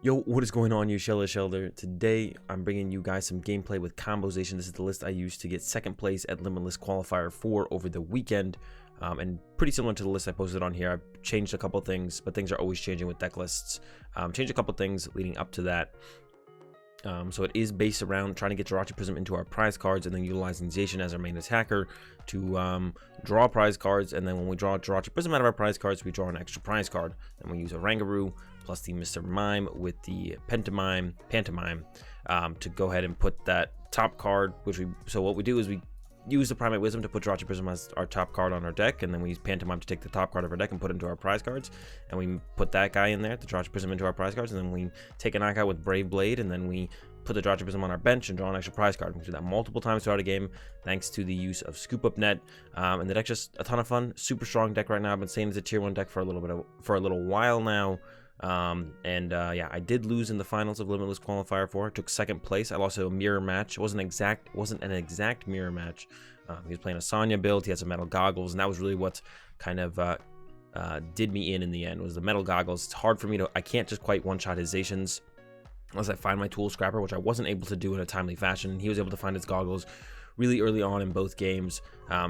Yo, what is going on, you Shelder? Today, I'm bringing you guys some gameplay with Combozation. This is the list I used to get second place at Limitless Qualifier 4 over the weekend. And pretty similar to the list I posted on here. I've changed a couple things, but things are always changing with deck lists. Changed a couple things leading up to that. So it is based around trying to get Jirachi Prism into our prize cards and then utilizing Zacian as our main attacker to draw prize cards. And then when we draw Jirachi Prism out of our prize cards, we draw an extra prize card. And we use Oranguru plus the Mr. Mime with the Pantomime to go ahead and put that top card, so what we do is we use the Primate Wisdom to put Jirachi Prism as our top card on our deck, and then we use Pantomime to take the top card of our deck and put it into our prize cards, and we put that guy in there, the Jirachi Prism, into our prize cards, and then we take a knockout with Brave Blade, and then we put the Jirachi Prism on our bench and draw an extra prize card. We can do that multiple times throughout a game thanks to the use of Scoop Up Net, and the deck's just a ton of fun. Super strong deck right now. I've been saying it's a tier 1 deck for a little while now. Yeah, I did lose in the finals of Limitless Qualifier 4. I took second place. I lost a mirror match. It wasn't an exact mirror match. He was playing a Sonya build. He had some metal goggles, and that was really what kind of did me in the end, was the metal goggles. It's hard for me I can't just quite one-shot his Zacians unless I find my Tool Scrapper, which I wasn't able to do in a timely fashion. He was able to find his goggles really early on in both games,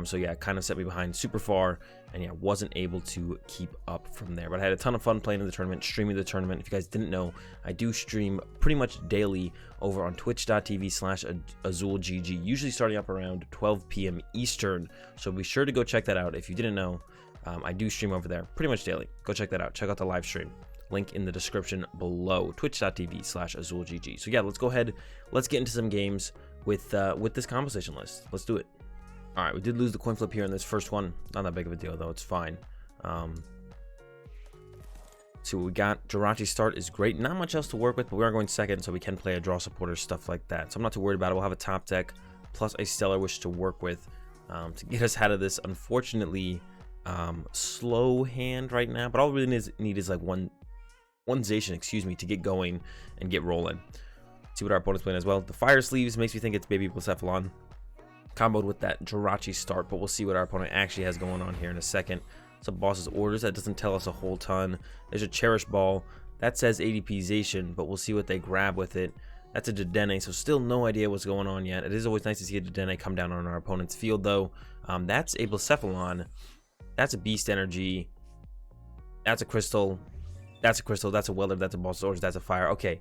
so yeah, it kind of set me behind super far, and yeah, wasn't able to keep up from there. But I had a ton of fun playing in the tournament, streaming the tournament. If you guys didn't know, I do stream pretty much daily over on twitch.tv/AzulGG, usually starting up around 12 p.m. Eastern, so be sure to go check that out. If you didn't know, I do stream over there pretty much daily. Go check that out. Check out the live stream. Link in the description below, twitch.tv/AzulGG. So yeah, let's go ahead. Let's get into some games with this Combozation list. Let's do it. All right, we did lose the coin flip here in this first one. Not that big of a deal though. It's fine. See what we got. Jirachi start is great. Not much else to work with, but we are going second, so we can play a draw supporter, stuff like that. So I'm not too worried about it. We'll have a top deck plus a Stellar Wish to work with to get us out of this unfortunately slow hand right now. But all we really need is like one Zacian, excuse me, to get going and get rolling. See what our opponent's playing as well. The Fire Sleeves makes me think it's Baby Blacephalon comboed with that Jirachi start, but we'll see what our opponent actually has going on here in a second. Some boss's orders, that doesn't tell us a whole ton. There's a Cherish Ball that says ADP Zacian, but we'll see what they grab with it. That's a Dedenne, so still no idea what's going on yet. It is always nice to see a Dedenne come down on our opponent's field though. That's a Blacephalon, that's a Beast Energy, that's a Crystal, that's a Crystal, that's a Welder, that's a boss's orders, that's a Fire. Okay,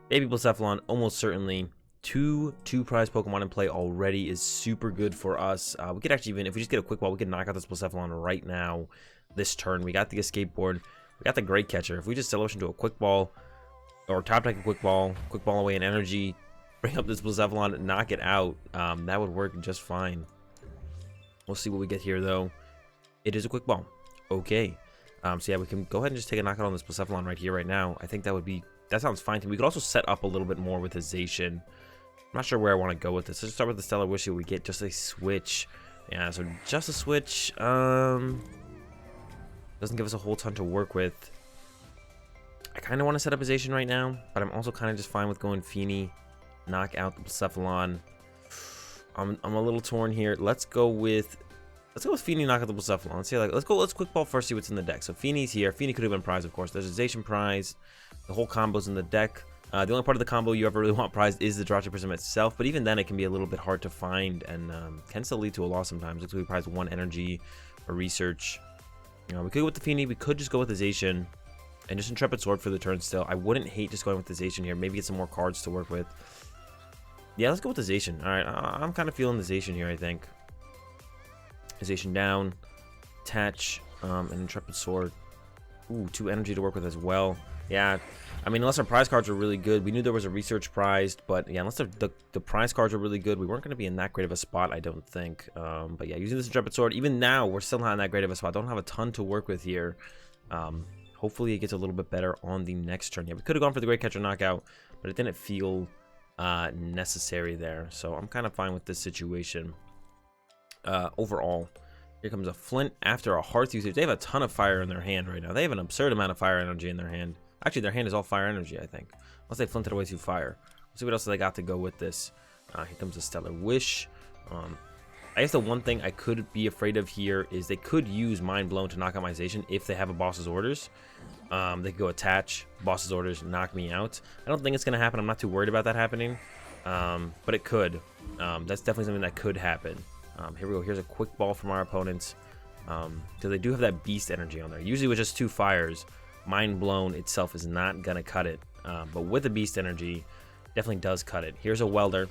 Baby Blacephalon, almost certainly. Two prize Pokemon in play already is super good for us. We could actually, even if we just get a quick ball, we could knock out this Blacephalon right now this turn. We got the Escape Board, we got the Great Catcher. If we just Celebration into a quick ball or top deck a quick ball away in energy, bring up this Blacephalon, knock it out, that would work just fine. We'll see what we get here though. It is a quick ball. Okay. So yeah, we can go ahead and just take a knockout on this Blacephalon right here, right now. I think that sounds fine to me. We could also set up a little bit more with his Zacian. I'm not sure where I want to go with this. Let's start with the Stellar Wish. We get just a switch. Yeah, so just a switch. Doesn't give us a whole ton to work with. I kind of want to set up his Zacian right now, but I'm also kind of just fine with going Fini, knock out the Blacephalon. I'm a little torn here. Let's go with Fini, knock out the Blacephalon. Let's quick ball first, see what's in the deck. So Fini's here. Fini could have been prize, of course. There's a Zacian prize. The whole combo's in the deck. The only part of the combo you ever really want prized is the Jirachi Prism itself, but even then it can be a little bit hard to find and can still lead to a loss sometimes. Looks like we prize one energy or research. We could go with the Fini. We could just go with the Zacian and just Intrepid Sword for the turn still. I wouldn't hate just going with the Zacian here. Maybe get some more cards to work with. Yeah, let's go with the Zacian. All right, I'm kind of feeling the Zacian here, I think. Zacian down, attach, and Intrepid Sword. Ooh, 2 energy to work with as well. Yeah, I mean, unless our prize cards were really good. We knew there was a research prize, but yeah, unless the prize cards were really good, we weren't going to be in that great of a spot, I don't think. But yeah, using this Intrepid Sword, even now, we're still not in that great of a spot. Don't have a ton to work with here. Hopefully it gets a little bit better on the next turn. Yeah, we could have gone for the Great Catcher knockout, but it didn't feel necessary there. So I'm kind of fine with this situation. Overall, here comes a Flint after a Hearth usage. They have a ton of fire in their hand right now. They have an absurd amount of fire energy in their hand. Actually, their hand is all fire energy, I think. Unless they flinted away to fire. Let's see what else they got to go with this. Here comes a Stellar Wish. I guess the one thing I could be afraid of here is they could use Mind Blown to knock out my Zacian if they have a boss's orders. They could go attach, boss's orders, knock me out. I don't think it's going to happen. I'm not too worried about that happening, but it could. That's definitely something that could happen. Here we go. Here's a quick ball from our opponents, because they do have that beast energy on there. Usually with just 2 fires, Mind Blown itself is not going to cut it, but with the beast energy, definitely does cut it. Here's a welder.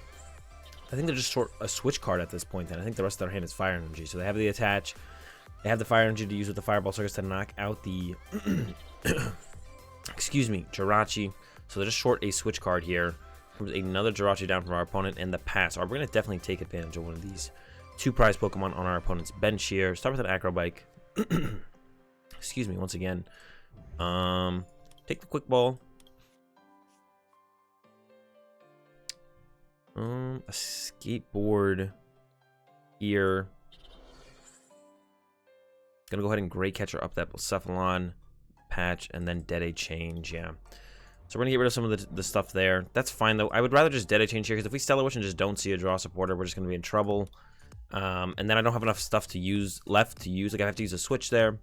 I think they're just short a switch card at this point, and I think the rest of their hand is fire energy. So they have the attach, they have the fire energy to use with the fireball circuits to knock out the excuse me, Jirachi. So they're just short a switch card here. Comes another Jirachi down from our opponent, and the pass. We're going to definitely take advantage of one of these 2 prize Pokemon on our opponent's bench here. Start with an Acro Bike. Excuse me, once again. Take the quick ball. Escape Board here. Gonna go ahead and Great Catcher up that Blacephalon patch, and then Dedenne change. Yeah, so we're gonna get rid of some of the stuff there. That's fine though. I would rather just Dedenne change here, because if we Stellar Wish and just don't see a draw supporter, we're just gonna be in trouble. And then I don't have enough stuff to use left to use. Like, I have to use a switch there,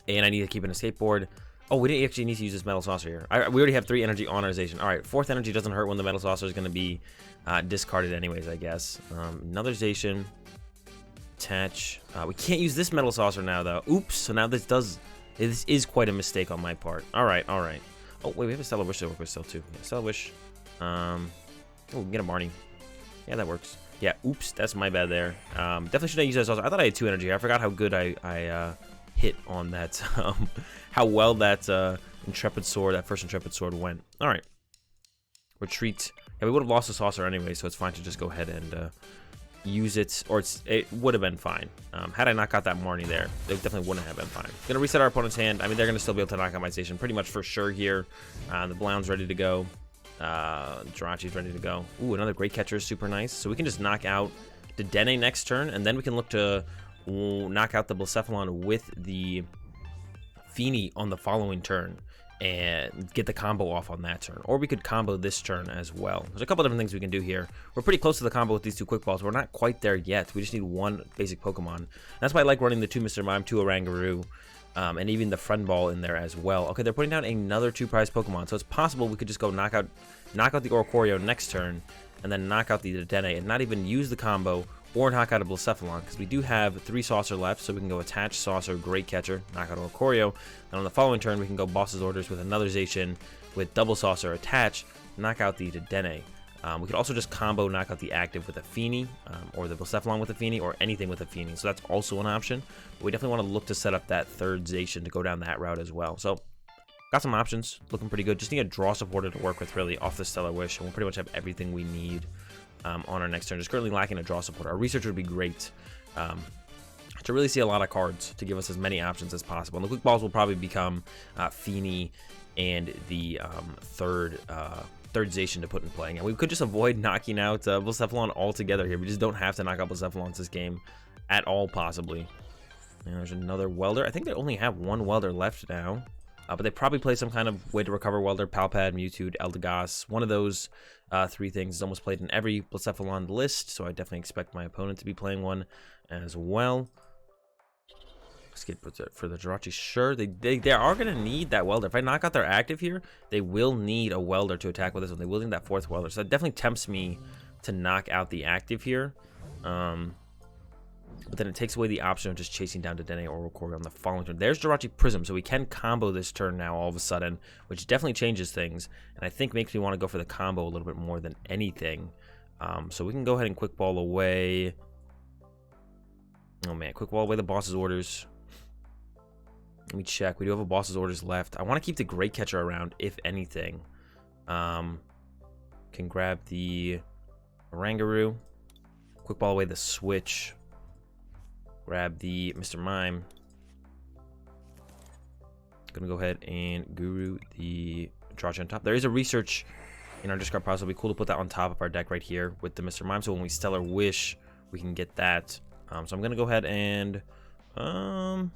and I need to keep an Escape Board. Oh, we didn't actually need to use this Metal Saucer here. We already have 3 energy on our Zacian. All right, 4th energy doesn't hurt when the Metal Saucer is going to be discarded anyways, I guess. Another Zacian. Attach. We can't use this Metal Saucer now, though. Oops. So now this is quite a mistake on my part. All right, all right. Oh, wait, we have a Stellar Wish to work with still, too. Yeah, Stellar Wish. Oh, we can get a Marnie. Yeah, that works. Yeah, oops, that's my bad there. Definitely should have used that Saucer. I thought I had 2 energy. I forgot how good I hit on that, how well that Intrepid Sword, that first Intrepid Sword went. All right, retreat. Yeah, we would have lost the Saucer anyway, so it's fine to just go ahead and use it, or it would have been fine. Had I not got that Marnie there, it definitely wouldn't have been fine. Gonna reset our opponent's hand. I mean, they're gonna still be able to knock out my Zacian pretty much for sure here. The Blound's ready to go. Jirachi's ready to go. Ooh, another Great Catcher is super nice. So we can just knock out Dedenne next turn, and then we can look to knock out the Blacephalon with the Fini on the following turn and get the combo off on that turn. Or we could combo this turn as well. There's a couple different things we can do here. We're pretty close to the combo with these 2 quick balls. We're not quite there yet. We just need 1 basic Pokemon. That's why I like running the 2 Mr. Mime, 2 Oranguru, and even the Friend Ball in there as well. Okay, they're putting down another 2 prize Pokemon, so it's possible we could just go knock out the Oricorio next turn, and then knock out the Dedenne, and not even use the combo, or knock out a Blacephalon, because we do have 3 Saucer left, so we can go attach Saucer, Great Catcher, knock out Oricorio, and on the following turn we can go Boss's Orders with another Zacian with double Saucer attach, knock out the Dedenne. We could also just combo knock out the active with a Fini, or the Blacephalon with a Fini, or anything with a Fini, so that's also an option. But we definitely want to look to set up that 3rd Zacian to go down that route as well. So, got some options, looking pretty good. Just need a draw supporter to work with, really, off the Stellar Wish, and we'll pretty much have everything we need on our next turn. Just currently lacking a draw supporter. Our research would be great to really see a lot of cards to give us as many options as possible. And the quick balls will probably become Fini and the third Zacian to put in play. And we could just avoid knocking out Blacephalon altogether here. We just don't have to knock out Blacephalon this game at all, possibly. And there's another Welder. I think they only have 1 Welder left now. But they probably play some kind of way to recover Welder, Palpad, Mewtwo, Eldegoss. One of those 3 things is almost played in every Blacephalon list, so I definitely expect my opponent to be playing one as well. Escape for the Jirachi. Sure, they are going to need that Welder. If I knock out their active here, they will need a Welder to attack with this one. They will need that 4th Welder, so that definitely tempts me to knock out the active here. But then it takes away the option of just chasing down Dedenne or Oricorio on the following turn. There's Jirachi Prism, so we can combo this turn now all of a sudden, which definitely changes things, and I think makes me want to go for the combo a little bit more than anything. So we can go ahead and quick ball away. Oh man, quick ball away the boss's orders. Let me check. We do have a boss's orders left. I want to keep the Great Catcher around, if anything. Can grab the Oranguru. Quick ball away the switch. Grab the Mr. Mime. Gonna go ahead and Guru the Jirachi on top. There is a research in our discard pile, so it'll be cool to put that on top of our deck right here with the Mr. Mime. So when we Stellar Wish, we can get that. So I'm gonna go ahead and Stellar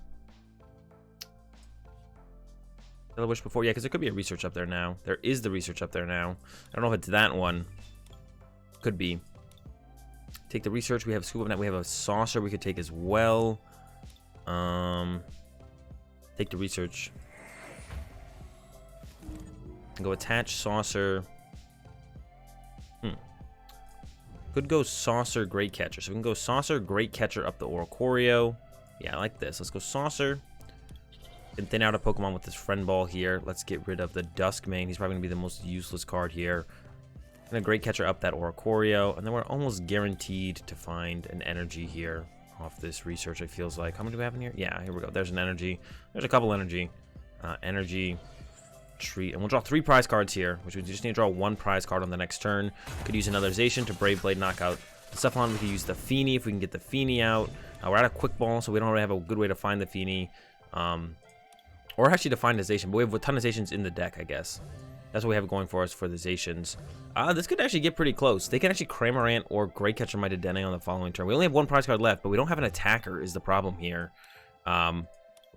Wish before, yeah, because there could be a research up there now. There is the research up there now. I don't know if it's that one. Could be. Take the research. We have Scoop Up Net. We have a Saucer we could take as well. Take the research. Go attach saucer. Could go saucer, Great Catcher. So we can go saucer, Great Catcher up the Oranguru. Yeah, I like this. Let's go saucer. And thin out a Pokemon with this Friend Ball here. Let's get rid of the Dusk main. He's probably going to be the most useless card here. And a Great Catcher up that Oranguru. And then we're almost guaranteed to find an energy here off this research, it feels like. How many do we have in here? Yeah, here we go. There's an energy. There's a couple energy. Energy. Treat. And we'll draw 3 prize cards here, which we just need to draw 1 prize card on the next turn. Could use another Zacian to Brave Blade knock out the Cephalon. We could use the Fini if we can get the Fini out. We're out of Quick Ball, so we don't really have a good way to find the Fini. Or actually to find a Zacian, but we have a ton of Zacians in the deck, I guess. That's what we have going for us for the Zacians. This could actually get pretty close. They can actually Cramorant or Great Catcher my Dedenne on the following turn. We only have 1 prize card left, but we don't have an attacker is the problem here.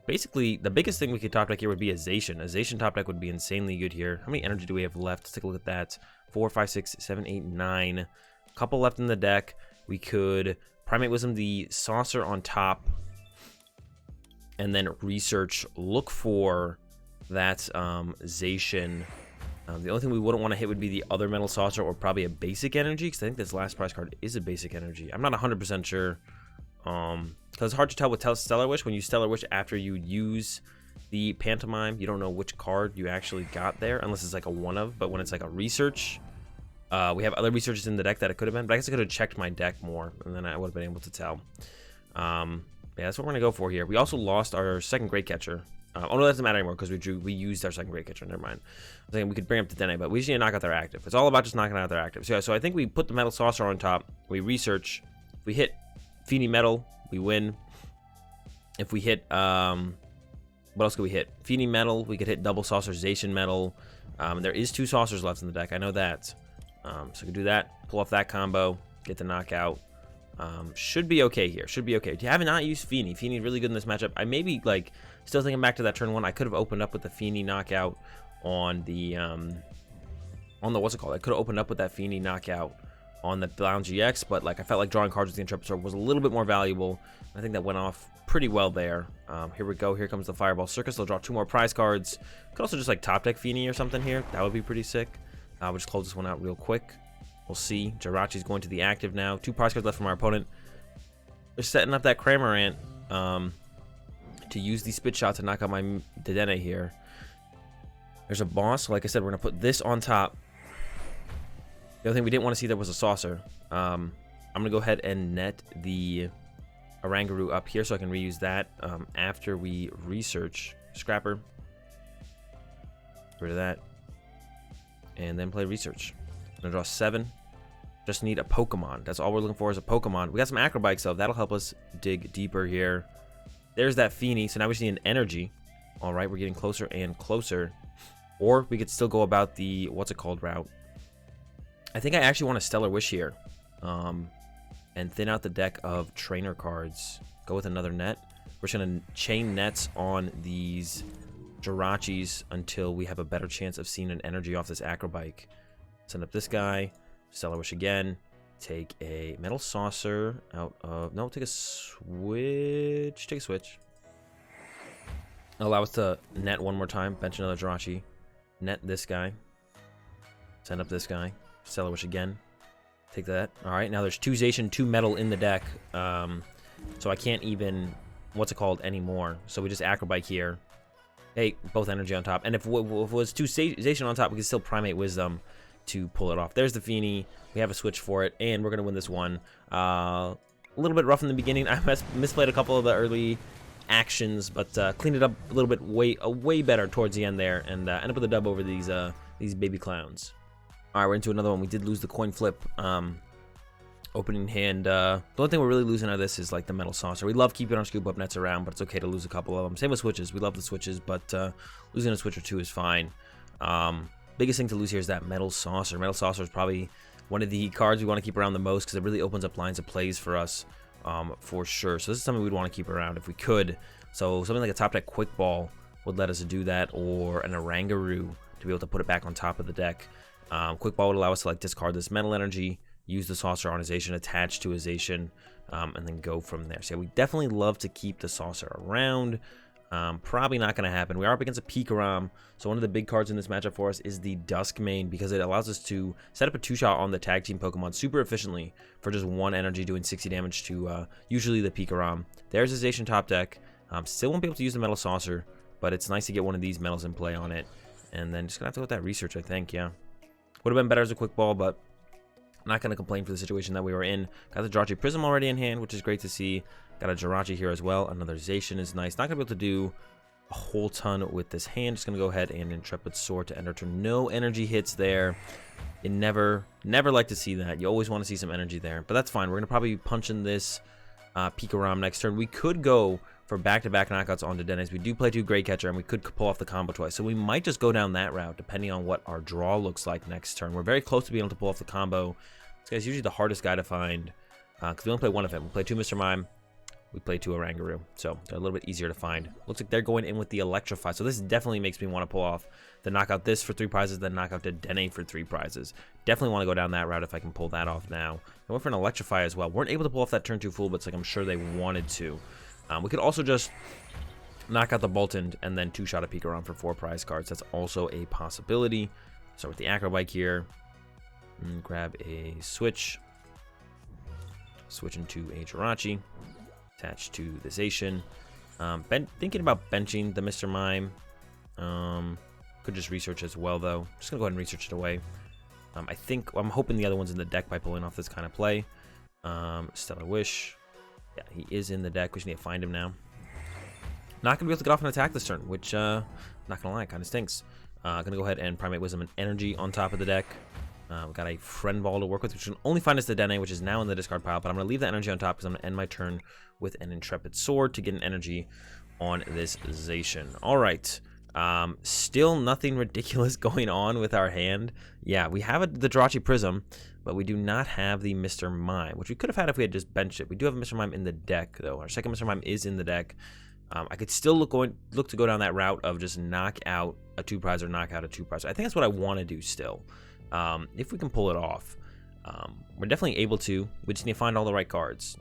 Basically, the biggest thing we could top deck here would be a Zacian. A Zacian top deck would be insanely good here. How many energy do we have left? Let's take a look at that. 4, 5, 6, 7, 8, 9. A couple left in the deck. We could Primate Wisdom the Saucer on top. And then research. Look for that Zacian. The only thing we wouldn't want to hit would be the other Metal Saucer or probably a basic energy. Because I think this last prize card is a basic energy. I'm not 100% sure. Because it's hard to tell with Stellar Wish. When you Stellar Wish after you use the Pantomime, you don't know which card you actually got there, unless it's like a one of. But when it's like a research, we have other researches in the deck that it could have been. But I guess I could have checked my deck more, and then I would have been able to tell. Yeah, that's what we're gonna go for here. We also lost our second Great Catcher. Oh no, that doesn't matter anymore because we used our second Great Catcher. Never mind. I think we could bring up the Dedenne, but we just need to knock out their active. It's all about just knocking out their active. So, yeah, so I think we put the Metal Saucer on top. We research. We hit Fini Metal, we win. If we hit, what else could we hit? Fini Metal, we could hit double Saucer Zacian Metal. There is 2 Saucers left in the deck, I know that. So we could do that, pull off that combo, get the knockout. Should be okay here, should be okay. Do you have not used Fini? Fini really good in this matchup. I may be, like, still thinking back to that turn 1. I could have opened up with the Fini knockout on the, what's it called? I could have opened up with that Fini knockout on the Dedenne-GX, but like I felt like drawing cards with the Intrepid Sword was a little bit more valuable. I think that went off pretty well there. Here we go. Here comes the Fireball Circus. They'll draw 2 more prize cards. Could also just like top deck Fini or something here. That would be pretty sick. We'll just close this one out real quick. We'll see. Jirachi's going to the active now. 2 prize cards left from our opponent. They're setting up that Cramorant to use the Spit Shot to knock out my Dedenne here. There's a boss. So like I said, we're going to put this on top. The other thing we didn't want to see there was a Saucer. I'm going to go ahead and net the Oranguru up here so I can reuse that after we research Scrapper. Get rid of that. And then play research. I'm going to draw 7. Just need a Pokemon. That's all we're looking for is a Pokemon. We got some Acro Bikes, so that'll help us dig deeper here. There's that Fini. So now we just need an energy. All right, we're getting closer and closer. Or we could still go about the, what's it called, route. I think I actually want a Stellar Wish here. And thin out the deck of trainer cards. Go with another net. We're just going to chain nets on these Jirachis until we have a better chance of seeing an energy off this Acro Bike. Send up this guy. Stellar Wish again. Take a Metal Saucer out of... No, take a switch. Take a switch. Allow us to net one more time. Bench another Jirachi. Net this guy. Send up this guy. Stellar Wish again. Take that. Alright, now there's 2 Zacian, 2 Metal in the deck. So I can't even... What's it called anymore? So we just Acro Bike here. Hey, both energy on top. And if it was 2 Zacian on top, we can still Primate Wisdom to pull it off. There's the Fini. We have a switch for it, and we're going to win this one. A little bit rough in the beginning. I misplayed a couple of the early actions, but cleaned it up a little bit way better towards the end there, and ended up with a dub over these baby clowns. All right, we're into another one. We did lose the coin flip opening hand. The only thing we're really losing out of this is like the Metal Saucer. We love keeping our Scoop Up Nets around, but it's okay to lose a couple of them. Same with switches. We love the switches, but losing a switch or 2 is fine. Biggest thing to lose here is that Metal Saucer. Metal Saucer is probably one of the cards we want to keep around the most because it really opens up lines of plays for us for sure. So this is something we'd want to keep around if we could. So something like a top deck Quick Ball would let us do that, or an Oranguru to be able to put it back on top of the deck. Quick Ball would allow us to like discard this Metal Energy, use the Saucer on a Zacian, attach to a Zacian, and then go from there. So yeah, we definitely love to keep the Saucer around. Probably not going to happen. We are up against a Pikarom, so one of the big cards in this matchup for us is the Dusk main, because it allows us to set up a 2-shot on the tag team Pokemon super efficiently for just 1 energy, doing 60 damage to usually the Pikarom. There's a Zacian top deck. Still won't be able to use the Metal Saucer, but it's nice to get one of these metals in play on it. And then just going to have to go with that research, I think, yeah. Would have been better as a quick ball, but I'm not going to complain for the situation that we were in. Got the Jirachi Prism already in hand, which is great to see. Got a Jirachi here as well. Another Zacian is nice. Not going to be able to do a whole ton with this hand. Just going to go ahead and Intrepid Sword to end our turn. No energy hits there. You never like to see that. You always want to see some energy there. But that's fine. We're going to probably be punching this Pikarom next turn. We could go for back-to-back knockouts on Dedenne. We do play 2 Great Catcher, and we could pull off the combo twice. So we might just go down that route, depending on what our draw looks like next turn. We're very close to being able to pull off the combo. This guy's usually the hardest guy to find, because we only play 1 of him. We play 2 Mr. Mime. We play 2 Oranguru, so they're a little bit easier to find. Looks like they're going in with the Electrify, so this definitely makes me want to pull off the knockout this for 3 prizes, then knockout Dedenne for 3 prizes. Definitely want to go down that route if I can pull that off now. I went for an Electrify as well. Weren't able to pull off that turn 2 full, but it's like I'm sure they wanted to. We could also just knock out the Bolton and then 2-shot a Pikarom for 4 prize cards. That's also a possibility. Start with the Acro Bike here. And grab a Switch. Switch into a Jirachi. Attached to the Zacian. Thinking about benching the Mr. Mime. Could just research as well, though. Just gonna go ahead and research it away. I'm hoping the other one's in the deck by pulling off this kind of play. Stellar Wish. Yeah, he is in the deck. We just need to find him now. Not gonna be able to get off an attack this turn, which not gonna lie, kind of stinks. Gonna go ahead and Primate Wisdom and Energy on top of the deck. We've got a Friend Ball to work with, which can only find us the Dedenne, which is now in the discard pile, but I'm going to leave that energy on top because I'm going to end my turn with an Intrepid Sword to get an energy on this Zacian. All right. Still nothing ridiculous going on with our hand. Yeah, we have the Jirachi Prism, but we do not have the Mr. Mime, which we could have had if we had just benched it. We do have a Mr. Mime in the deck, though. Our second Mr. Mime is in the deck. I could still look to go down that route of just knock out a 2-prize or knock out a 2-prize. I think that's what I want to do still. If we can pull it off, we're definitely able to. We just need to find all the right cards.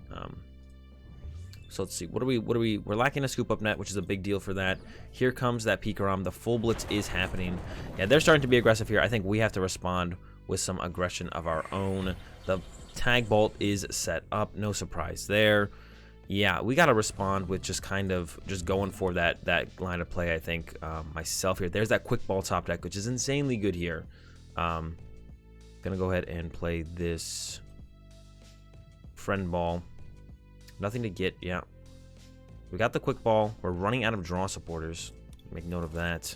So let's see. We're lacking a Scoop Up Net, which is a big deal for that. Here comes that Pikarom. The full blitz is happening. Yeah, they're starting to be aggressive here. I think we have to respond with some aggression of our own. The Tag Bolt is set up. No surprise there. Yeah, we got to respond with just kind of just going for that line of play, I think, myself here. There's that Quick Ball top deck, which is insanely good here. Gonna go ahead and play this Friend Ball. Nothing to get. Yeah, we got the Quick Ball. We're running out of draw supporters. Make note of that.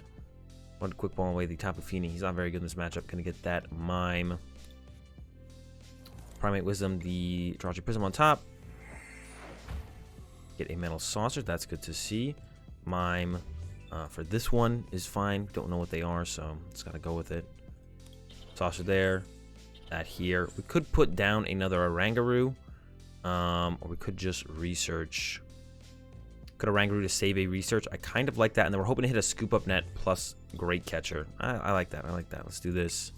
One Quick Ball away. The Tapu Fini. He's not very good in this matchup. Gonna get that Mime. Primate Wisdom. The Jirachi Prism on top. Get a Metal Saucer. That's good to see. Mime for this one is fine. Don't know what they are, so just gotta go with it. Saucer there, that here. We could put down another Oranguru, or we could just research. Could Oranguru to save a research. I kind of like that, and then we're hoping to hit a Scoop Up Net plus Great Catcher. I like that. I like that. Let's do this.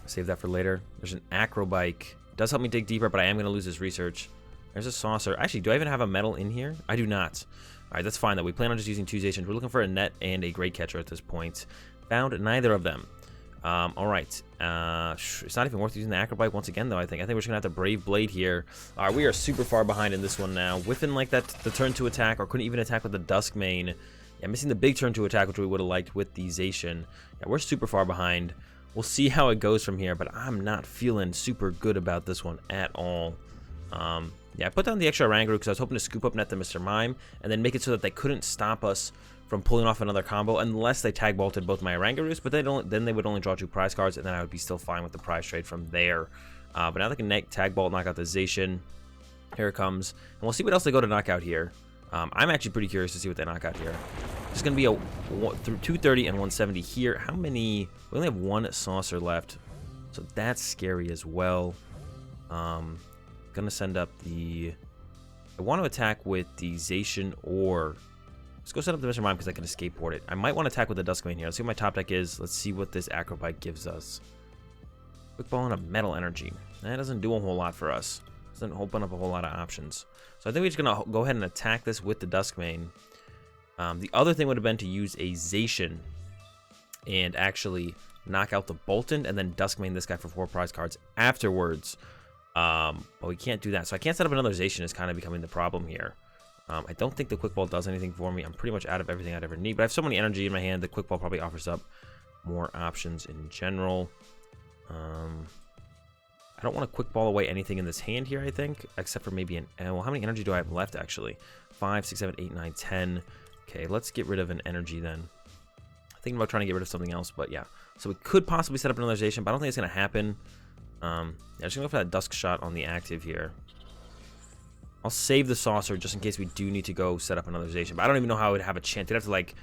Save that for later. There's an Acro Bike. Does help me dig deeper, but I am going to lose this research. There's a Saucer. Actually, do I even have a metal in here? I do not. All right, that's fine, though. We plan on just using 2 Zacians. We're looking for a Net and a Great Catcher at this point. Found neither of them. All right. It's not even worth using the Acro Bike once again, though, I think. we're just going to have to Brave Blade here. All right, we are super far behind in this one now. Whiffing like that, the turn to attack, or couldn't even attack with the Dusk main. Yeah, missing the big turn to attack, which we would have liked with the Zacian. Yeah, we're super far behind. We'll see how it goes from here, but I'm not feeling super good about this one at all. Yeah, I put down the extra Oranguru because I was hoping to Scoop Up Net the Mr. Mime and then make it so that they couldn't stop us from pulling off another combo unless they tag bolted both my Orangurus, but then they would only draw 2 prize cards, and then I would be still fine with the prize trade from there. But now they can tag bolt, knock out the Zacian. Here it comes, and we'll see what else they go to knock out here. I'm actually pretty curious to see what they knock out here. It's going to be a 230 and 170 here. How many? We only have 1 Saucer left, so that's scary as well. Gonna send up the. I want to attack with the Zacian, or let's go set up the Mr. Mime because I can escape board it. I might want to attack with the Dusk main here. Let's see what my top deck is. Let's see what this Acro Bike gives us. Quick Ball and a Metal Energy. That doesn't do a whole lot for us. Doesn't open up a whole lot of options. So So I think we're just going to go ahead and attack this with the Dusk main. The other thing would have been to use a Zacian and actually knock out the Boltund and then Dusk main this guy for 4 prize cards afterwards. But we can't do that. So I can't set up another Zacian is kind of becoming the problem here. I don't think the Quick Ball does anything for me. I'm pretty much out of everything I'd ever need. But I have so many energy in my hand, the Quick Ball probably offers up more options in general. I don't want to Quick Ball away anything in this hand here, I think. Except for maybe an... Well, how many energy do I have left, actually? 5, 6, 7, 8, 9, 10. Okay, let's get rid of an energy then. Thinking about trying to get rid of something else, but yeah. So we could possibly set up another Zacian, but I don't think it's going to happen. Yeah, just going to go for that Dusk shot on the active here. I'll save the Saucer just in case we do need to go set up another Zacian. But I don't even know how I would have a chance. We'd have to, like,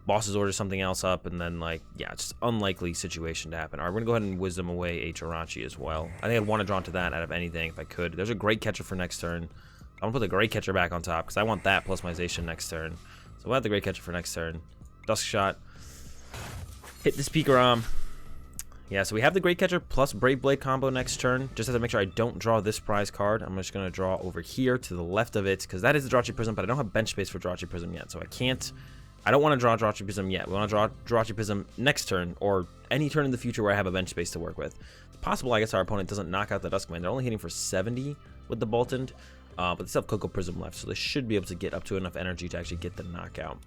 Boss's order something else up, and then, like, yeah, it's just unlikely situation to happen. All right, we're going to go ahead and Wisdom away a Jirachi as well. I think I'd want to draw into that out of anything if I could. There's a Great Catcher for next turn. I'm going to put the Great Catcher back on top because I want that plus my Zacian next turn. So we'll have the Great Catcher for next turn. Dusk shot. Hit this Pikarom. Yeah, so we have the Great Catcher plus Brave Blade combo next turn. Just have to make sure I don't draw this prize card. I'm just going to draw over here to the left of it because that is the Jirachi Prism, but I don't have bench space for Jirachi Prism yet, so I don't want to draw Jirachi Prism yet. We want to draw Jirachi Prism next turn or any turn in the future where I have a bench space to work with. It's possible, I guess, our opponent doesn't knock out the Duskman. They're only hitting for 70 with the Boltund, but they still have Cocoa Prism left, so they should be able to get up to enough energy to actually get the knockout.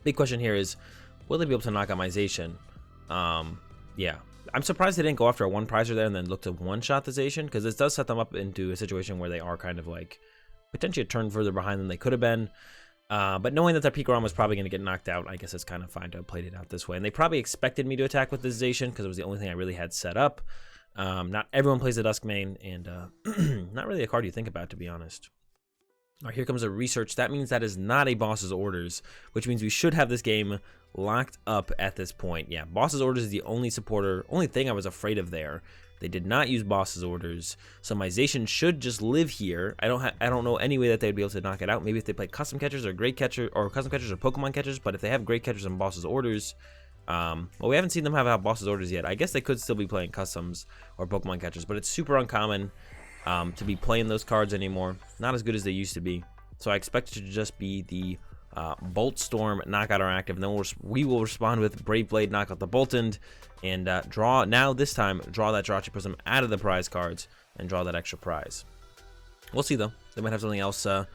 Big question here is, will they be able to knock out my Zacian? Yeah. I'm surprised they didn't go after a one prizer there and then look to one-shot the Zacian, because this does set them up into a situation where they are kind of like potentially a turn further behind than they could have been. But knowing that their Pikarom was probably going to get knocked out, I guess it's kind of fine to have played it out this way. And they probably expected me to attack with this Zacian because it was the only thing I really had set up. Not everyone plays the Dusk main, and not really a card you think about, to be honest. All right, here comes a research. That means that is not a Boss's Orders, which means we should have this game locked up at this point. Yeah, Boss's Orders is the only thing I was afraid of there. They did not use Boss's Orders, so my Zacian should just live here. I don't know any way that they'd be able to knock it out. Maybe if they play Custom Catchers or Great Catcher, or Custom Catchers or Pokemon Catchers, but if they have Great Catchers and Boss's Orders, well, we haven't seen them have Boss's Orders yet. I guess they could still be playing Customs or Pokemon Catchers, but it's super uncommon to be playing those cards anymore. Not as good as they used to be. So I expect it to just be the Bolt Storm, knock out our active, and then we will respond with Brave Blade, knock out the Boltund, and this time draw that Jirachi Prism out of the prize cards and draw that extra prize. We'll see though. They might have something else up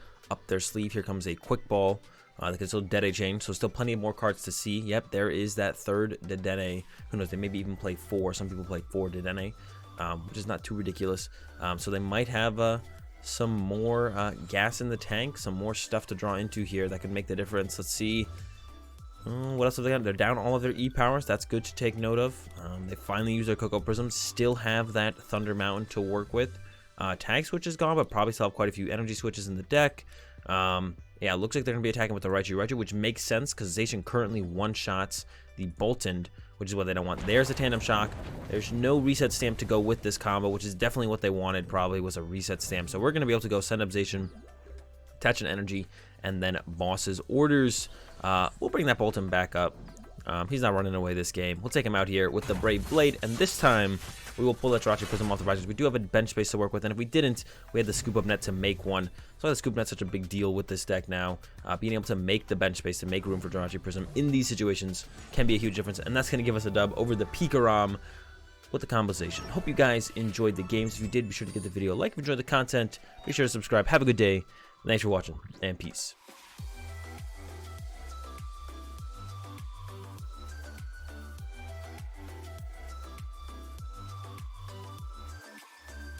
their sleeve. Here comes a Quick Ball. They can still Dedenne change, so still plenty of more cards to see. Yep, there is that third Dedenne. Who knows? They maybe even play 4. Some people play 4 Dedenne, which is not too ridiculous. So they might have some more gas in the tank, some more stuff to draw into here that could make the difference. Let's see. What else have they got? They're down all of their E-powers. That's good to take note of. They finally use their Cocoa Prism. Still have that Thunder Mountain to work with. Tag Switch is gone, but probably still have quite a few energy switches in the deck. Yeah, it looks like they're going to be attacking with the Jirachi, which makes sense because Zacian currently one-shots the Boltund, which is what they don't want. There's a Tandem Shock. There's no reset stamp to go with this combo, which is definitely what they wanted, probably, was a reset stamp. So we're going to be able to go send up Zacian, attach an energy, and then Boss's Orders. We'll bring that Boltund back up. He's not running away this game. We'll take him out here with the Brave Blade, and this time we will pull that Jirachi Prism off the prizes. We do have a bench space to work with, and if we didn't, we had the Scoop Up Net to make one. So the Scoop Net's such a big deal with this deck now. Being able to make the bench space to make room for Jirachi Prism in these situations can be a huge difference, and that's going to give us a dub over the Pikarom with the conversation. Hope you guys enjoyed the games. If you did, be sure to give the video a like. If you enjoyed the content, be sure to subscribe. Have a good day. Thanks for watching, and peace.